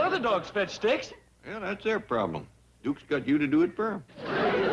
other dogs fetch sticks. Yeah, that's their problem. Duke's got you to do it for him.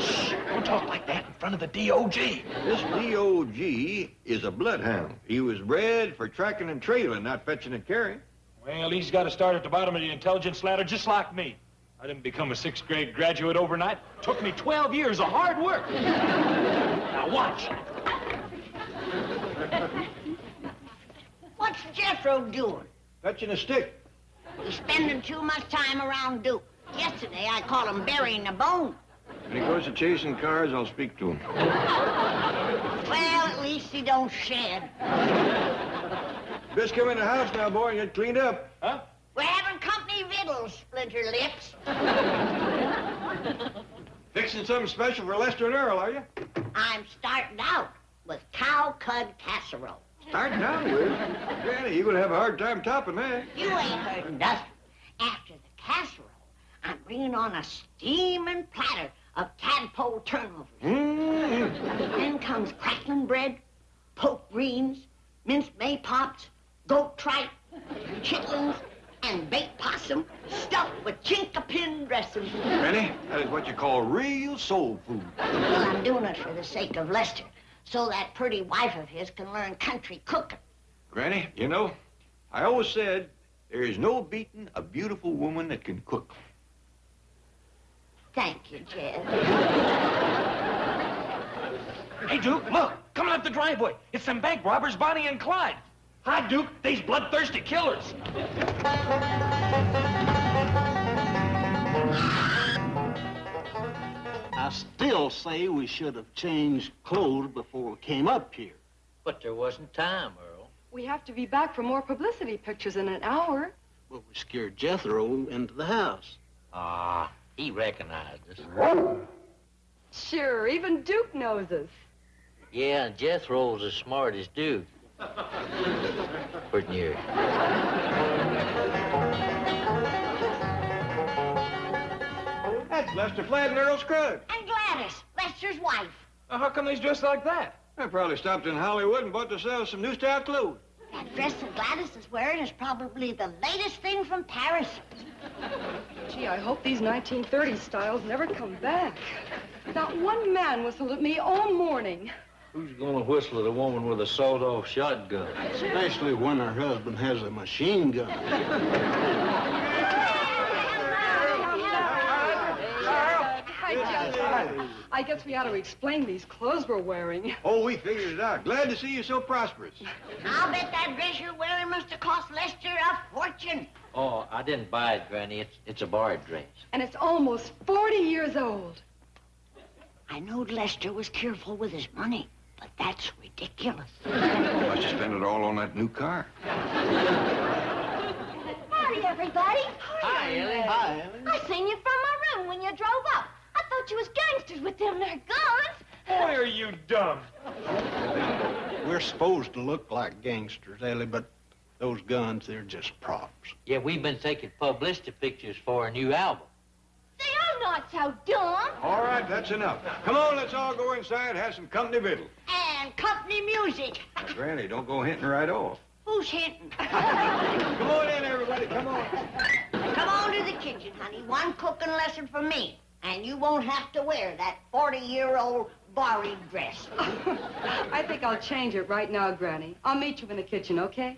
Shh, don't talk like that in front of the D.O.G. This D.O.G. is a bloodhound. He was bred for tracking and trailing, not fetching and carrying. Well, he's got to start at the bottom of the intelligence ladder just like me. I didn't become a 6th grade graduate overnight. Took me 12 years of hard work. Now watch. What's Jethro doing? Fetching a stick. He's spending too much time around Duke. Yesterday, I caught him burying a bone. When he goes to chasing cars, I'll speak to him. Well, at least he don't shed. Best come in the house now, boy, and get cleaned up. Huh? We're having company victuals, Splinter Lips. Fixing something special for Lester and Earl, are you? I'm starting out with cow cud casserole. Starting out with? Granny, you're going to have a hard time topping that. You ain't heard nothing. After the casserole, I'm bringing on a steaming platter of tadpole turnovers. Then comes crackling bread, poke greens, minced maypops, goat tripe, chitlins, and baked possum stuffed with chinkapin dressing. Granny, that is what you call real soul food. Well, I'm doing it for the sake of Lester, so that pretty wife of his can learn country cooking. Granny, you know, I always said there is no beating a beautiful woman that can cook. Thank you, Jed. Hey, Duke, look. Coming up the driveway. It's them bank robbers, Bonnie and Clyde. Hi, Duke. These bloodthirsty killers. I still say we should have changed clothes before we came up here. But there wasn't time, Earl. We have to be back for more publicity pictures in an hour. Well, we scared Jethro into the house. Ah, he recognized us. Sure, even Duke knows us. Yeah, and Jethro's as smart as Duke. Pretty near. That's Lester Flatt and Earl Scruggs. And Gladys, Lester's wife. How come they's dressed like that? I probably stopped in Hollywood and bought themselves some new style clothes. That dress that Gladys is wearing is probably the latest thing from Paris. Gee, I hope these 1930s styles never come back. Not one man whistled at me all morning. Who's gonna whistle at a woman with a sawed-off shotgun? Especially when her husband has a machine gun. Hi, Jethro. I guess we ought to explain these clothes we're wearing. Oh, we figured it out. Glad to see you so prosperous. I'll bet that dress you're wearing must have cost Lester a fortune. Oh, I didn't buy it, Granny. It's a borrowed dress. And it's almost 40 years old. I knowed Lester was careful with his money, but that's ridiculous. Must have spent it all on that new car. Howdy, everybody. Hi, Ellie. Hi, Ellie. I seen you from my room when you drove up. I thought you was gangsters with them there guns. Boy, are you dumb. We're supposed to look like gangsters, Ellie, but those guns, they're just props. Yeah, we've been taking publicity pictures for a new album. Say, I'm not so dumb. All right, that's enough. Come on, let's all go inside and have some company victuals. And company music. Now, Granny, don't go hinting right off. Who's hinting? Come on in, everybody, come on. Come on to the kitchen, honey. One cooking lesson for me. And you won't have to wear that 40-year-old borrowed dress. I think I'll change it right now, Granny. I'll meet you in the kitchen, okay?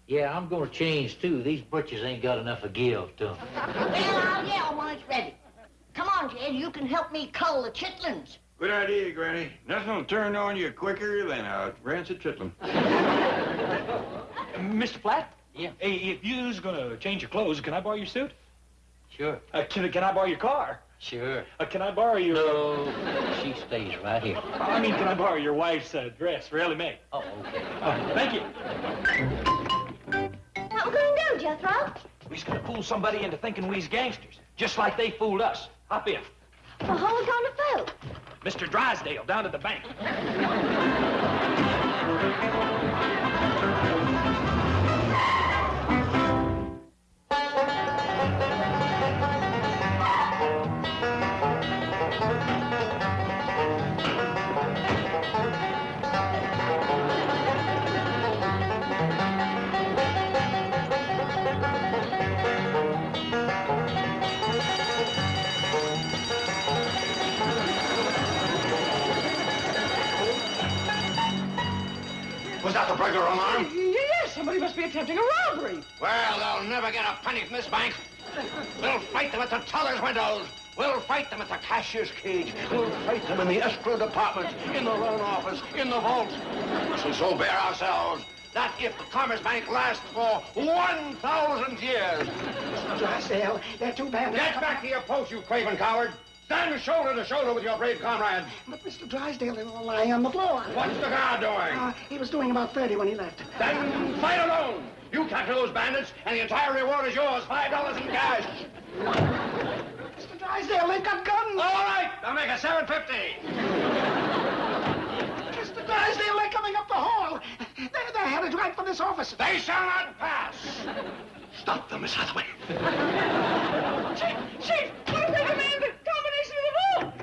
Yeah, I'm gonna change, too. These butchers ain't got enough of give to them. Well, I'll yell when it's ready. Come on, Jed. You can help me cull the chitlins. Good idea, Granny. Nothing will turn on you quicker than a rancid chitlin. Mr. Flatt? Yeah. Hey, if you's gonna change your clothes, can I borrow your suit? Sure. Can I borrow your car? Sure. Can I borrow your... No, she stays right here. I mean, can I borrow your wife's dress, Really May? Oh, okay. Thank you. What we gonna do, Jethro? We's gonna fool somebody into thinking we's gangsters, just like they fooled us. Hop in. Well, who we gonna fool? Mr. Drysdale, down to the bank. burglar alarm? Yes, somebody must be attempting a robbery. Well, they'll never get a penny from this bank. We'll fight them at the teller's windows. We'll fight them at the cashier's cage. We'll fight them in the escrow department, in the loan office, in the vault. We shall so bear ourselves that if the Commerce Bank lasts for 1,000 years... Mr. Drysdale, they're too bad. Get back to your post, you craven coward. Stand shoulder to shoulder with your brave comrades. But Mr. Drysdale, they were lying on the floor. What's the guard doing? He was doing about 30 when he left. Then fight alone. You capture those bandits, and the entire reward is yours, $5 in cash. Mr. Drysdale, they've got guns. All right, I'll make it $7.50. Mr. Drysdale, they're coming up the hall. They're headed right for this office. They shall not pass. Stop them, Miss Hathaway. Chief, what if they demand the combination of the vault?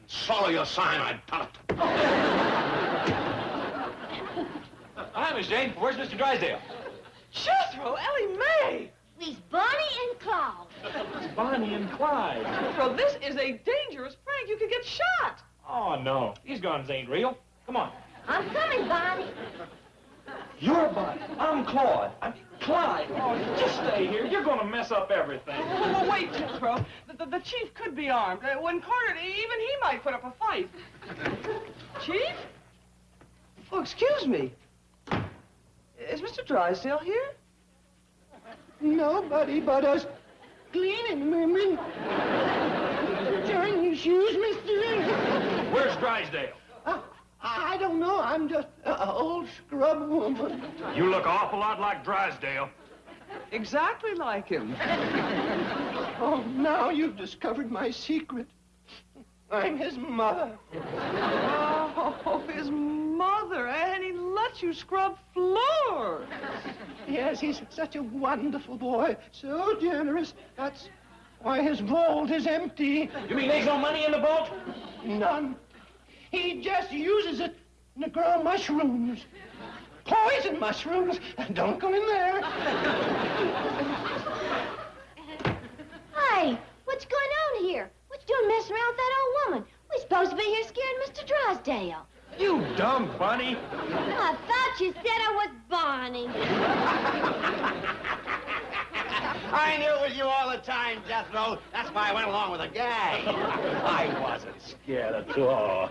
Swallow your cyanide, pellet. Hi, Miss Jane. Where's Mr. Drysdale? Jethro, Ellie Mae. We's Bonnie and Claude. It's Bonnie and Clyde. Jethro, this is a dangerous prank. You could get shot. Oh, no. These guns ain't real. Come on. I'm coming, Bonnie. You're Bonnie. I'm Claude. I'm Clyde. Oh, just stay here. You're going to mess up everything. Oh, wait, Jethro. The chief could be armed. When cornered, even he might put up a fight. Chief? Oh, excuse me. Is Mr. Drysdale here? Nobody but us cleaning women. Turn your shoes, mister. Where's Drysdale? I don't know. I'm just an old scrub woman. You look an awful lot like Drysdale. Exactly like him. Oh, now you've discovered my secret. I'm his mother. Oh, his mother, and he lets you scrub floors. Yes, he's such a wonderful boy. So generous. That's why his vault is empty. You mean there's no money in the vault? None. He just uses it to grow mushrooms. Poison mushrooms. Don't go in there. Hey, what's going on here? What you doing messing around with that old woman? We're supposed to be here scaring Mr. Drysdale. You dumb bunny. I thought you said I was Bonnie. I knew it was you all the time, Jethro. That's why I went along with the gag. I wasn't scared at all.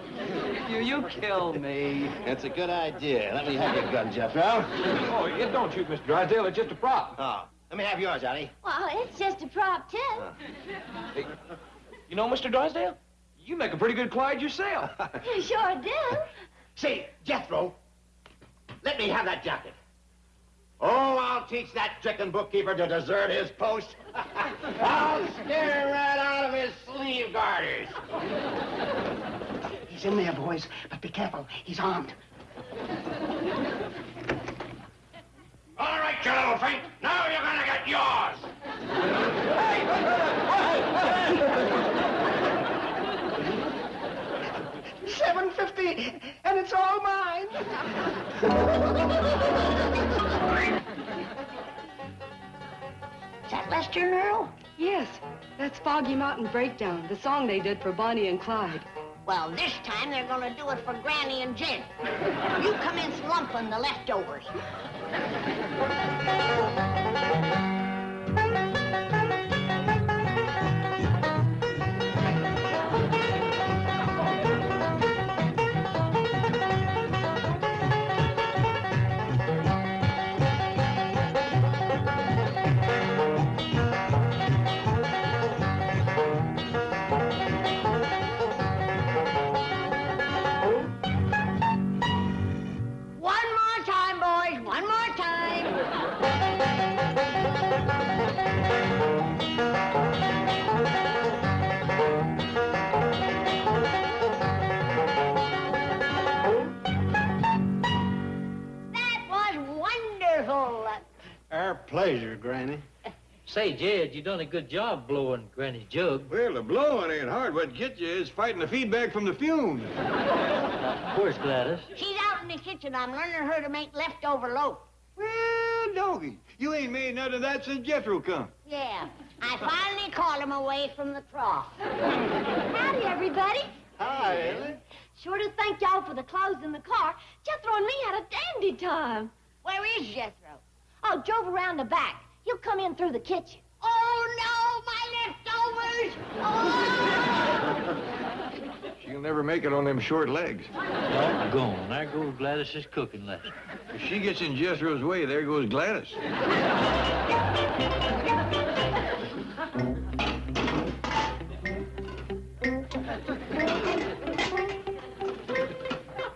You killed me. It's a good idea. Let me have your gun, Jethro. Oh, you don't shoot Mr. Drysdale. It's just a prop. Oh, let me have yours, Johnny. Well, it's just a prop, too. Hey, you know, Mr. Drysdale, you make a pretty good Clyde yourself. You sure do. Say, Jethro, let me have that jacket. Oh, I'll teach that chicken bookkeeper to desert his post. I'll scare him right out of his sleeve garters. He's in there, boys. But be careful. He's armed. All right, you little feint. Now you're gonna get yours. $7.50, and it's all mine. Is that Lester and Earl? Yes, that's Foggy Mountain Breakdown, the song they did for Bonnie and Clyde. Well, this time they're gonna do it for Granny and Jen. You come in slumping the leftovers. One more time, boys. One more time. That was wonderful. Our pleasure, Granny. Say, Jed, you done a good job blowing Granny's jug. Well, the blowing ain't hard. What gets you is fighting the feedback from the fumes. Where's Gladys? She's out in the kitchen. I'm learning her to make leftover loaf. Well, doggy, you ain't made none of that since Jethro come. Yeah, I finally caught him away from the trough. Howdy, everybody. Hi, Ellie. Sure do thank y'all for the clothes in the car. Jethro and me had a dandy time. Where is Jethro? Oh, drove around the back. He'll come in through the kitchen. Oh, no, my leftovers! Oh! She'll never make it on them short legs. Doggone, there goes Gladys's cooking lesson. If she gets in Jethro's way, there goes Gladys.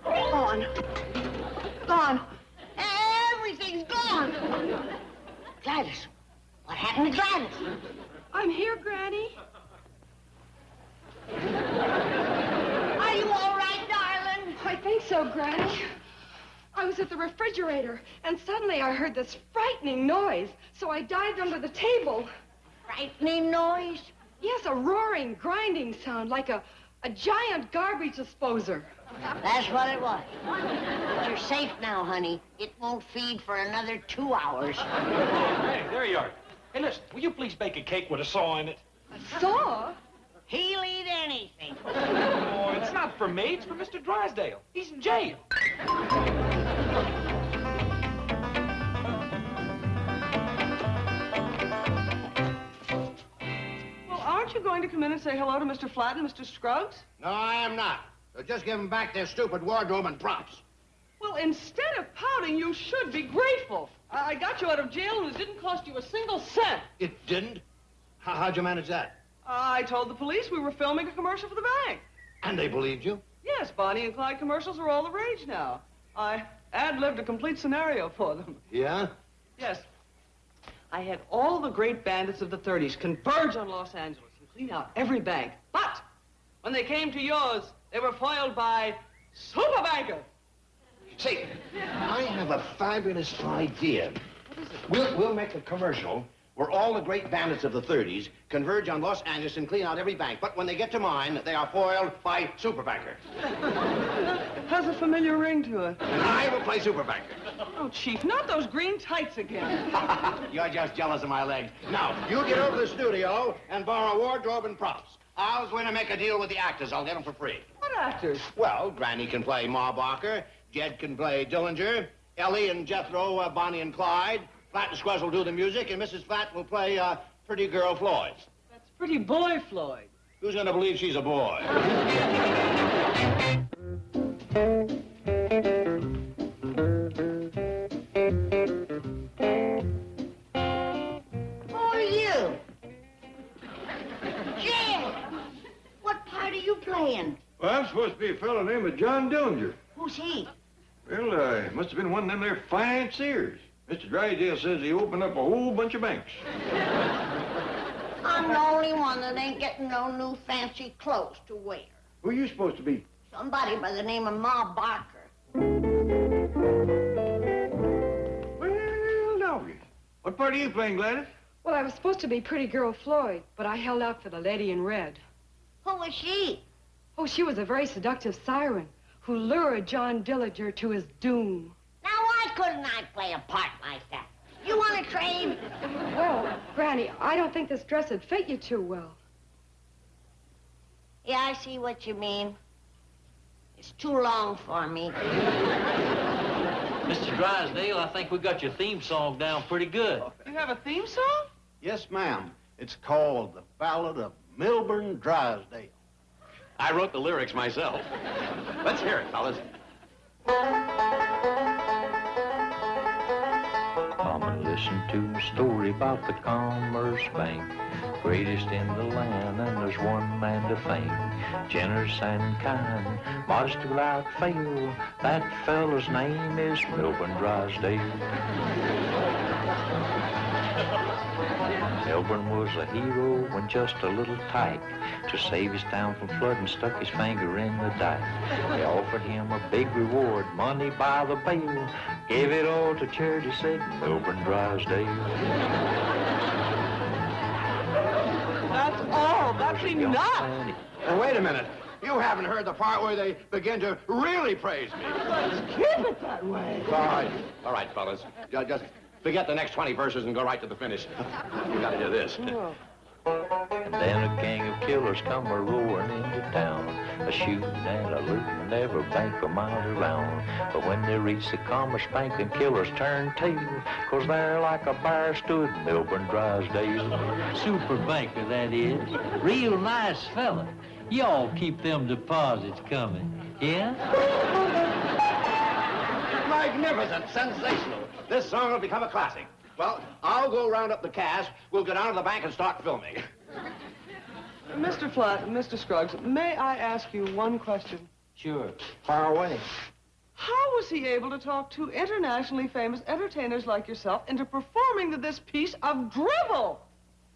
Gone. Gone. Everything's gone. Gladys, what happened to Gladys? I'm here, Granny. Are you all right, darling? I think so, Granny. I was at the refrigerator, and suddenly I heard this frightening noise, so I dived under the table. Frightening noise? Yes, a roaring, grinding sound, like a giant garbage disposer. That's what it was. But you're safe now, honey. It won't feed for another 2 hours. Hey, there you are. Hey, listen, will you please bake a cake with a saw in it? A saw? He'll eat anything. Oh, it's not for me. It's for Mr. Drysdale. He's in jail. Well, aren't you going to come in and say hello to Mr. Flatt and Mr. Scruggs? No, I am not. So just give them back their stupid wardrobe and props. Well, instead of pouting, you should be grateful. I got you out of jail and it didn't cost you a single cent. It didn't? How'd you manage that? I told the police we were filming a commercial for the bank. And they believed you? Yes, Bonnie and Clyde commercials are all the rage now. I ad-libbed a complete scenario for them. Yeah? Yes. I had all the great bandits of the 30s converge on Los Angeles and clean out every bank. But when they came to yours, they were foiled by Super Banker. Say, I have a fabulous idea. We'll make a commercial where all the great bandits of the 30s converge on Los Angeles and clean out every bank. But when they get to mine, they are foiled by Super Banker. Has a familiar ring to it. And I will play Super Banker. Oh, Chief, not those green tights again. You're just jealous of my legs. Now, you get over to the studio and borrow wardrobe and props. I was going to make a deal with the actors. I'll get them for free. What actors? Well, Granny can play Ma Barker, Jed can play Dillinger, Ellie and Jethro, Bonnie and Clyde, Flatt and Scruggs will do the music, and Mrs. Flatt will play Pretty Girl Floyd. That's Pretty Boy Floyd. Who's going to believe she's a boy? Who are you? Jim! What part are you playing? Well, I'm supposed to be a fellow named John Dillinger. Who's he? Well, it must have been one of them there financiers. Mr. Drysdale says he opened up a whole bunch of banks. I'm the only one that ain't getting no new fancy clothes to wear. Who are you supposed to be? Somebody by the name of Ma Barker. Well, doggy. What part are you playing, Gladys? Well, I was supposed to be Pretty Girl Floyd, but I held out for the lady in red. Who was she? Oh, she was a very seductive siren who lured John Dillinger to his doom. Now, why couldn't I play a part like that? You want to trade? Well, Granny, I don't think this dress would fit you too well. Yeah, I see what you mean. It's too long for me. Mr. Drysdale, I think we got your theme song down pretty good. You have a theme song? Yes, ma'am. It's called The Ballad of Milburn Drysdale. I wrote the lyrics myself. Let's hear it, fellas. Come and listen to a story about the Commerce Bank, greatest in the land, and there's one man to thank. Generous and kind, modest without fail, that fella's name is Milburn Drysdale. Milburn was a hero when just a little tyke. To save his town from flood and stuck his finger in the dike. They offered him a big reward, money by the bale. Gave it all to charity, said Milburn Drysdale. That's all. That's enough. Now, wait a minute. You haven't heard the part where they begin to really praise me. Let's keep it that way. All right, fellas. Just forget the next 20 verses and go right to the finish. You gotta hear this. Oh. Then a gang of killers come a-roaring into town, a-shooting and a-looting every bank a mile around. But when they reach the Commerce Bank, them killers turn tail, 'cause there like a bear stood Milburn Drysdale. Super banker, that is. Real nice fella. Y'all keep them deposits coming, yeah? Magnificent, sensational. This song will become a classic. Well, I'll go round up the cast. We'll go down to the bank and start filming. Mr. Flatt, Mr. Scruggs, may I ask you one question? Sure. Fire away. How was he able to talk two internationally famous entertainers like yourself into performing this piece of drivel?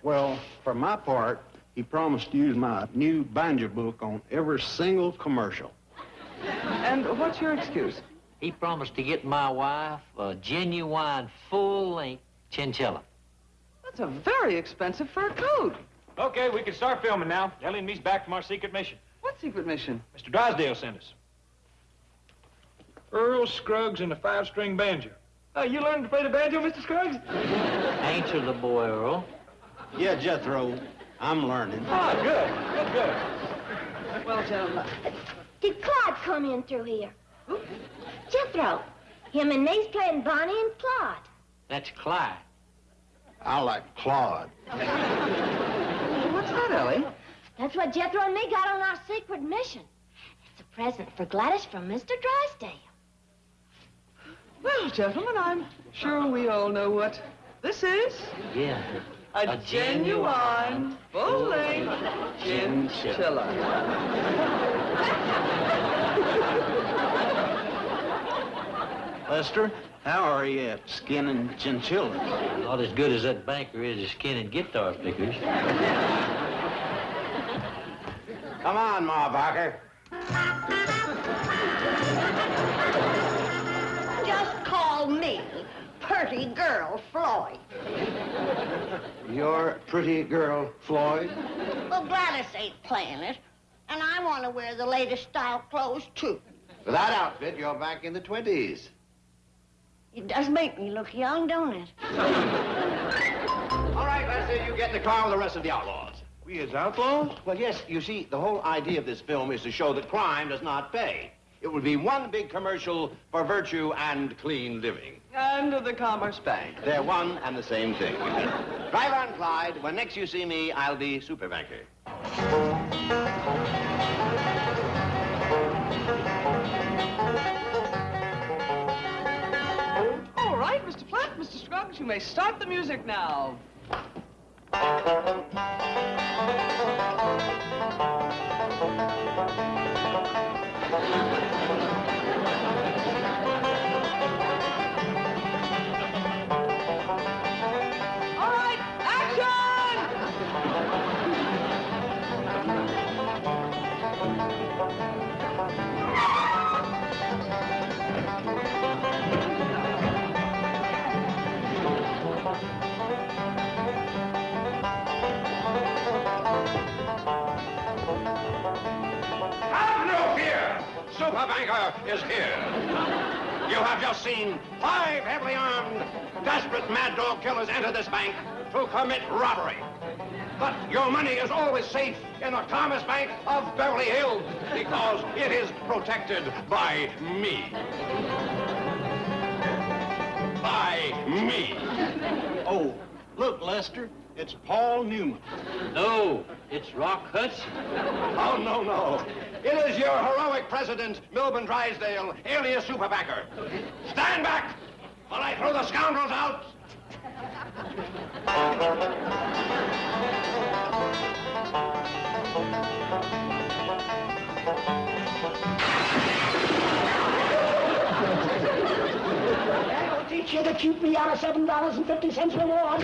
Well, for my part, he promised to use my new banjo book on every single commercial. And what's your excuse? He promised to get my wife a genuine full-length chinchilla. That's a very expensive fur coat. Okay, we can start filming now. Ellie and me's back from our secret mission. What secret mission? Mr. Drysdale sent us. Earl Scruggs and the 5-string banjo. You learned to play the banjo, Mr. Scruggs? Answer the boy, Earl. Yeah, Jethro, I'm learning. Ah, good. Good. Well, gentlemen. Did Claude come in through here? Jethro. Him and me's playing Bonnie and Claude. That's Clyde. I like Claude. What's that, Ellie? That's what Jethro and me got on our secret mission. It's a present for Gladys from Mr. Drysdale. Well, gentlemen, I'm sure we all know what this is. Yeah. A genuine, full-length chinchilla. Lester, how are you at skinning chinchillas? Not as good as that banker is at skinning guitar pickers. Come on, Ma Barker. Just call me Pretty Girl Floyd. You're pretty girl, Floyd. Well, Gladys ain't playing it, and I want to wear the latest style clothes, too. With that outfit, you're back in the 20s. It does make me look young, don't it? All right, Lester, you get in the car with the rest of the outlaws. We as outlaws? Well, yes, you see, the whole idea of this film is to show that crime does not pay. It would be one big commercial for virtue and clean living. And the Commerce Bank. They're one and the same thing. Driver and Clyde, when next you see me, I'll be super banker. All right, Mr. Flatt, Mr. Scruggs, you may start the music now. All right, action! Have no fear! Super Banker is here. You have just seen 5 heavily armed, desperate mad dog killers enter this bank to commit robbery. But your money is always safe in the Commerce Bank of Beverly Hills because it is protected by me. By me. Oh, look, Lester, it's Paul Newman. No, it's Rock Hudson. Oh, no, no. It is your heroic president, Milburn Drysdale, alias Superbacker. Stand back while I throw the scoundrels out. I'll teach you to keep me out of $7.50 reward.